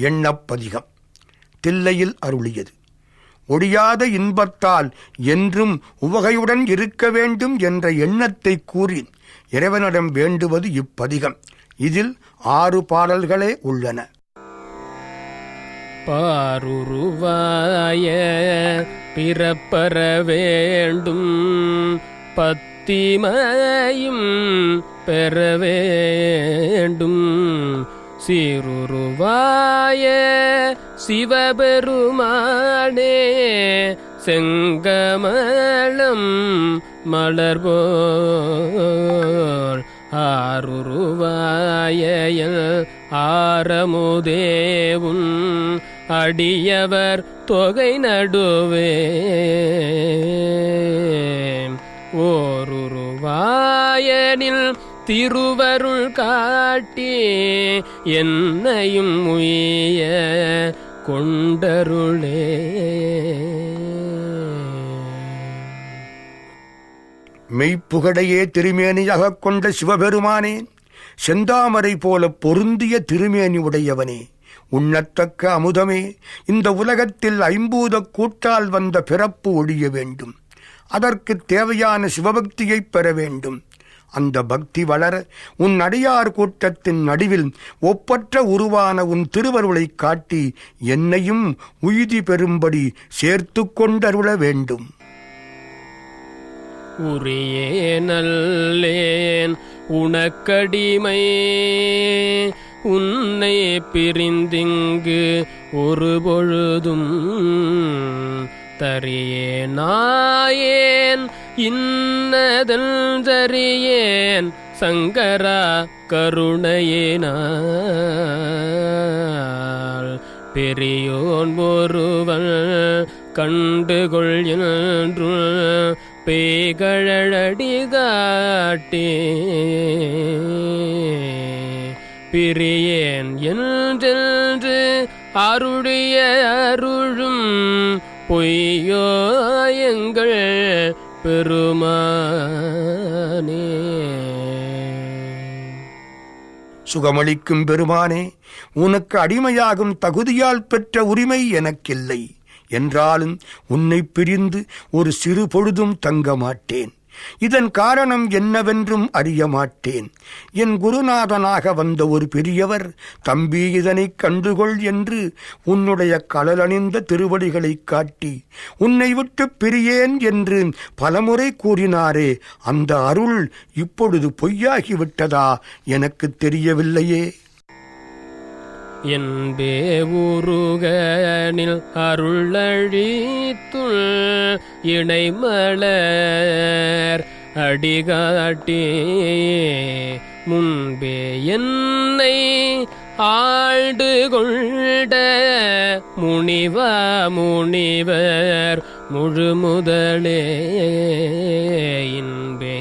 எண்ணப்பதிகம் தில்லையில் அருளியது. ஒழியாத இன்பத்தால் என்றும் உவகையுடன் இருக்க வேண்டும் என்ற எண்ணத்தை கூறி இறைவனிடம் வேண்டுவது இப்பதிகம். இதில் 6 பாடல்களே உள்ளன. பாருருவாய பிறப்பற வேண்டும், பத்திமையும் பெற வேண்டும், சீருருவாய சிவபெருமானே செங்கமலம் மலர்போல், ஆருருவாய ஆரமுதேவும் அடியவர் தொகை நடுவே, ஓருருவாயனில் திருவருள் காட்டி என்னையும் உய்ய கொண்டருளே. மெய்ப்புகழையே திருமேனியாகக் கொண்ட சிவபெருமானே, செந்தாமரை போல பொருந்திய திருமேனி உடையவனே, உண்ணத்தக்க அமுதமே, இந்த உலகத்தில் 50 கூட்டால் வந்த பிறப்பு ஒழிய வேண்டும். அதற்கு தேவையான சிவபக்தியை பெற வேண்டும். அந்த பக்தி வளர உன் அடியார் கூட்டத்தின் நடுவில் ஒப்பற்ற உருவான உன் திருவருளை காட்டி என்னையும் உய்தி பெறும்படி சேர்த்து கொண்டருள வேண்டும். உரியே நல்லேன் உனக்கடிமை, உன்னை பிரிந்திங்கு ஒரு பொழுதும் தரியே நாயேன் இன்னதல் தரியேன் சங்கரா கருணையினால், பெரியோன் ஒருவன் கண்டுகொள் என்று பேய்கழடி காட்டி, பிரியேன் என்றென்று அருளிய அருளும் பொய்யோ எங்கள் பெருமானே. சுகமளிக்கும் பெருமானே, உனக்கு அடிமையாகும் தகுதியால் பெற்ற உரிமை எனக்கில்லை. என்றாலும் உன்னை பிரிந்து ஒரு சிறு பொழுதும் தங்க மாட்டேன். இதன் காரணம் என்னவென்றும் அறிய மாட்டேன். என் குருநாதனாக வந்த ஒரு பெரியவர், தம்பி இதனை கண்டுகொள் என்று உன்னுடைய கழலணிந்த திருவடிகளை காட்டி உன்னை விட்டு பிரியேன் என்று பலமுறை கூறினாரே, அந்த அருள் இப்பொழுது பொய்யாகிவிட்டதா எனக்கு தெரியவில்லையே. என்பே உருகனில் அருளழித்துள் இணைமலர் அடிகாட்டி, முன்பே என்னை ஆழ்ந்து கொண்ட முனிவா முனிவர் முழுமுதலே, இன்பே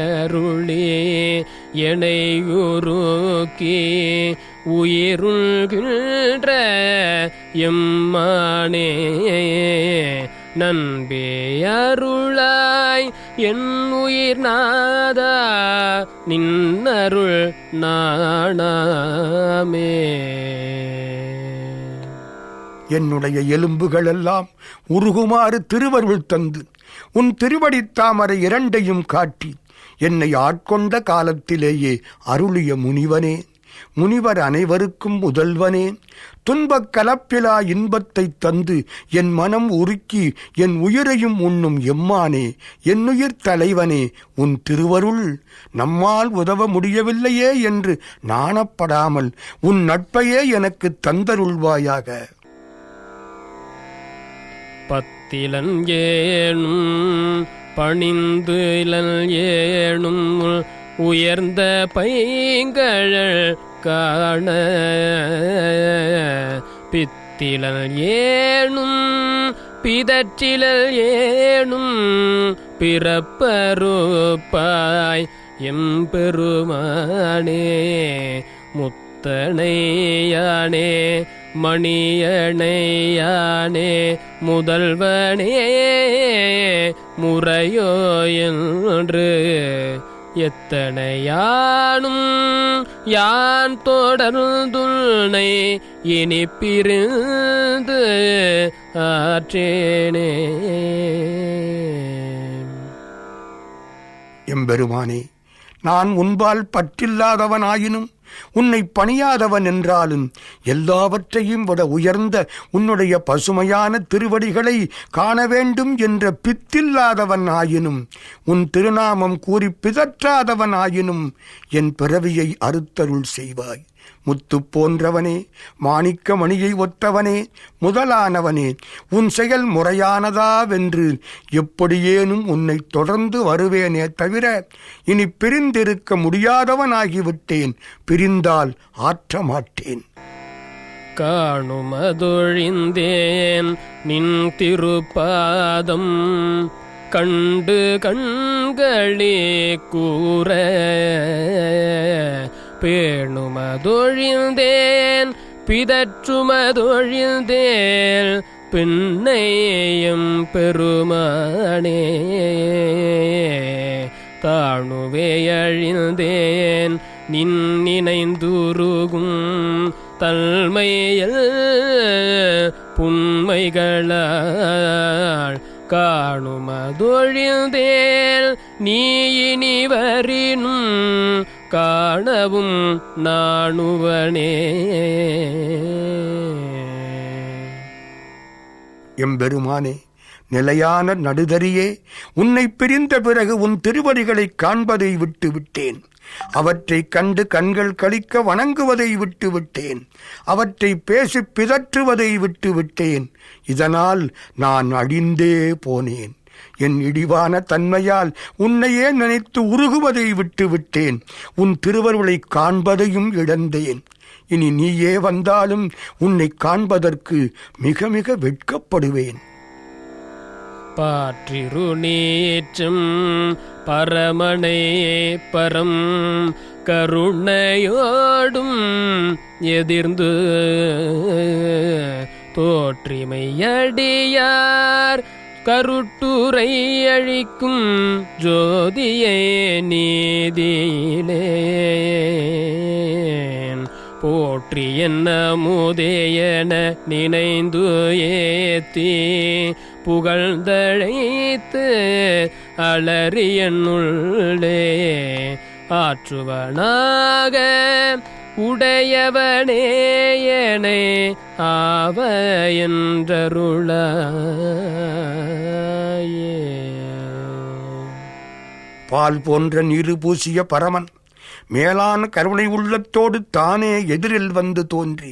அருளி என்னை உருக்கி உயிருள்கின்ற எம்மானே, நன்பே அருளாய் என் உயிர் நாதா நின்னருள் நாணாமே. என்னுடைய எலும்புகளெல்லாம் உருகுமாறு திருவருள் தந்து உன் திருவடித்தாமரை 2ஐயும் காட்டி என்னை ஆட்கொண்ட காலத்திலேயே அருளிய முனிவனே, முனிவர் அனைவருக்கும் முதல்வனே, துன்பக் கலப்பிலா இன்பத்தை தந்து என் மனம் உருக்கி என் உயிரையும் உண்ணும் எம்மானே, என்னுயிர் தலைவனே, உன் திருவருள் நம்மால் உதவ முடியவில்லையே என்று நாணப்படாமல் உன் நட்பையே எனக்கு தந்தருள்வாயாக. பத்திலன் ஏனும் பணிந்து இலன் ஏனும் உயர்ந்த பைங்கழல் காண, பித்திலல் ஏனும் பிதற்றிலல் ஏனும் பிறப்பருப்பாய் எம்பெருமானே, முத்தனையானே மணியணையானே முதல்வனே, முறையோ என்று எத்தனையானும் யான் தொடர்ந்துன்னை இனி பிரிந்து ஆற்றேனே. எம்பெருமானே, நான் உன்பால் பற்றில்லாதவனாயினும் உன்னை பணியாதவன் என்றாலும் எல்லாவற்றையும் விட உயர்ந்த உன்னுடைய பசுமையான திருவடிகளை காண வேண்டும் என்ற பித்தில்லாதவன் ஆயினும் உன் திருநாமம் கூறி பிதற்றாதவன் ஆயினும் என் பிறவியை அறுத்தருள் செய்வாய். முத்து போன்றவனே, மாணிக்க மணியை ஒத்தவனே, முதலானவனே, உன் செயல் முறையானதாவென்று எப்படியேனும் உன்னை தொடர்ந்து வருவேனே தவிர இனி பிரிந்திருக்க முடியாதவனாகிவிட்டேன். பிரிந்தால் ஆற்ற மாட்டேன். காணுமதொழிந்தேன் நின் திருப்பாதம் கண்டு கண்களே கூற பேணுமதொழிந்தேன் பிதற்றுமதொழிந்தேன் பின்னையும் பெருமானே. தாணுவேயழிந்தேன் நின் நினைந்துருகும் தல்மையில் புன்மைகளால் காணுமதொழிந்தேன் நீ இனி வரினும் காணவும் நாணுவனே. எம்பெருமானே, நிலையான நடுதறியே, உன்னை பிரிந்த பிறகு உன் திருவடிகளை காண்பதை விட்டுவிட்டேன். அவற்றை கண்டு கண்கள் களிக்க வணங்குவதை விட்டுவிட்டேன். அவற்றை பேசி பிதற்றுவதை விட்டுவிட்டேன். இதனால் நான் அழிந்தே போனேன். என் இடிவான தன்மையால் உன்னையே நினைத்து உருகுவதை விட்டுவிட்டேன். உன் திருவருளை காண்பதையும் இழந்தேன். இனி நீயே வந்தாலும் உன்னை காண்பதற்கு மிக மிக வெட்கப்படுவேன். பாற்றிரு நீற்றும் பரமனை பரம் கருணையோடும் எதிர்ந்து தோற்றிமையடியார் கருட்டுரை அழிக்கும் ஜோதியே நீதியிலே போற்றி என்ன முதேயன நினைந்து ஏத்தி புகழ்ந்தழைத்து அலறியனுள்ளே ஆற்றுவனாக உடையவனேயனை ஆவ என்றருளாயே. பால் போன்ற நீரு பூசிய பரமன் மேலான கருணை உள்ளத்தோடு தானே எதிரில் வந்து தோன்றி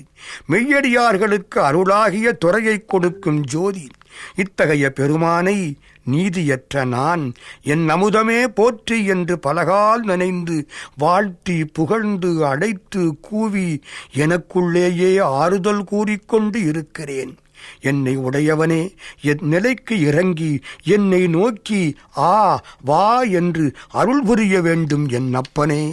மெய்யடியார்களுக்கு அருளாகிய துறையை கொடுக்கும் ஜோதி. இத்தகைய பெருமானை நீதியற்ற நான் என் அமுதமே போற்றி என்று பலகால் நினைந்து வாழ்த்தி புகழ்ந்து அழைத்து கூவி எனக்குள்ளேயே ஆறுதல் கூறிக்கொண்டு இருக்கிறேன். என்னை உடையவனே, என் நிலைக்கு இறங்கி என்னை நோக்கி ஆ வா என்று அருள் புரிய வேண்டும் என் அப்பனே.